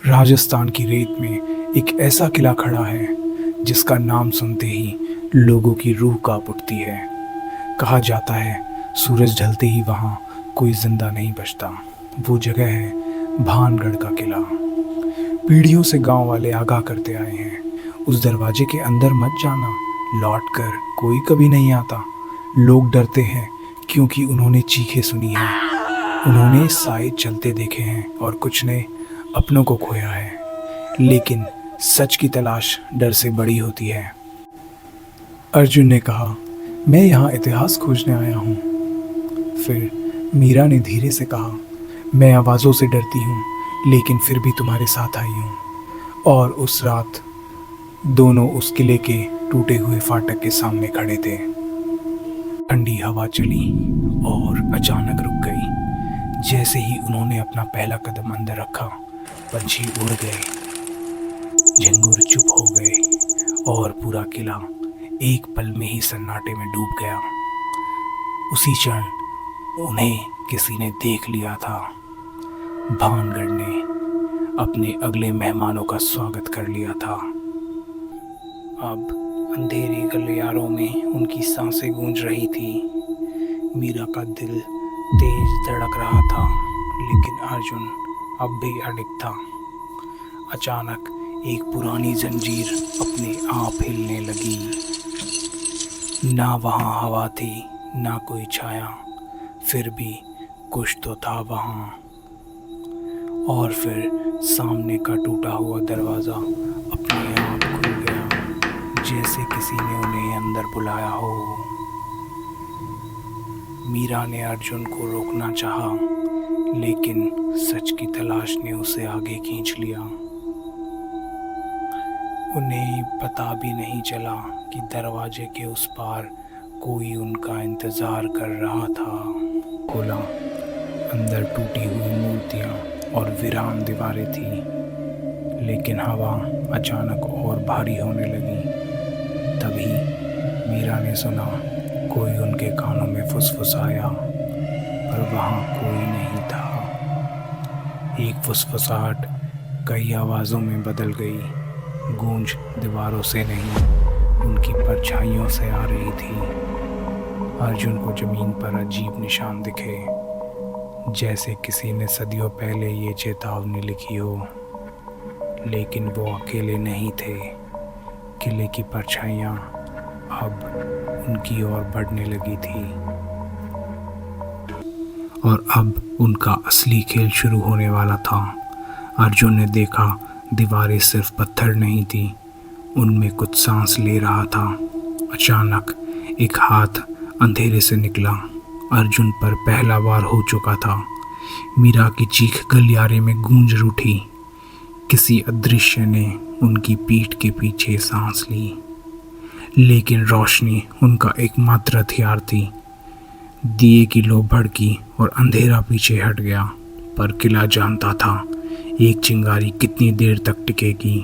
राजस्थान की रेत में एक ऐसा किला खड़ा है जिसका नाम सुनते ही लोगों की रूह कांप उठती है। कहा जाता है सूरज ढलते ही वहाँ कोई जिंदा नहीं बचता। वो जगह है भानगढ़ का किला। पीढ़ियों से गांव वाले आगाह करते आए हैं, उस दरवाजे के अंदर मत जाना, लौट कर कोई कभी नहीं आता। लोग डरते हैं क्योंकि उन्होंने चीखें सुनी हैं, उन्होंने साए चलते देखे हैं और कुछ ने अपनों को खोया है। लेकिन सच की तलाश डर से बड़ी होती है। अर्जुन ने कहा, मैं यहाँ इतिहास खोजने आया हूँ। फिर मीरा ने धीरे से कहा, मैं आवाज़ों से डरती हूँ लेकिन फिर भी तुम्हारे साथ आई हूँ। और उस रात दोनों उस किले के टूटे हुए फाटक के सामने खड़े थे। ठंडी हवा चली और अचानक रुक गई। जैसे ही उन्होंने अपना पहला कदम अंदर रखा, पंछी उड़ गए, झिंगुर चुप हो गए और पूरा किला एक पल में ही सन्नाटे में डूब गया। उसी क्षण उन्हें किसी ने देख लिया था। भानगढ़ ने अपने अगले मेहमानों का स्वागत कर लिया था। अब अंधेरे गलियारों में उनकी सांसें गूंज रही थी। मीरा का दिल तेज धड़क रहा था, लेकिन अर्जुन अब भी अडिग था। अचानक एक पुरानी जंजीर अपने आप हिलने लगी। ना वहाँ हवा थी, ना कोई छाया, फिर भी कुछ तो था वहाँ। और फिर सामने का टूटा हुआ दरवाज़ा अपने आप खुल गया, जैसे किसी ने उन्हें अंदर बुलाया हो। मीरा ने अर्जुन को रोकना चाहा, लेकिन सच की तलाश ने उसे आगे खींच लिया। उन्हें पता भी नहीं चला कि दरवाजे के उस पार कोई उनका इंतज़ार कर रहा था। खोला, अंदर टूटी हुई मूर्तियाँ और वीरान दीवारें थी, लेकिन हवा अचानक और भारी होने लगी। तभी मीरा ने सुना कोई उनके कानों में फुसफुसाया, पर वहाँ कोई नहीं था। एक फुसफुसाहट कई आवाज़ों में बदल गई। गूंज दीवारों से नहीं, उनकी परछाइयों से आ रही थी। अर्जुन को ज़मीन पर अजीब निशान दिखे, जैसे किसी ने सदियों पहले ये चेतावनी लिखी हो। लेकिन वो अकेले नहीं थे। किले की परछाइयाँ अब उनकी ओर बढ़ने लगी थी और अब उनका असली खेल शुरू होने वाला था। अर्जुन ने देखा दीवारें सिर्फ पत्थर नहीं थी, उनमें कुछ सांस ले रहा था। अचानक एक हाथ अंधेरे से निकला। अर्जुन पर पहला वार हो चुका था। मीरा की चीख गलियारे में गूंज उठी। किसी अदृश्य ने उनकी पीठ के पीछे सांस ली, लेकिन रोशनी उनका एकमात्र हथियार थी। दिए की लौ भड़की और अंधेरा पीछे हट गया, पर किला जानता था एक चिंगारी कितनी देर तक टिकेगी।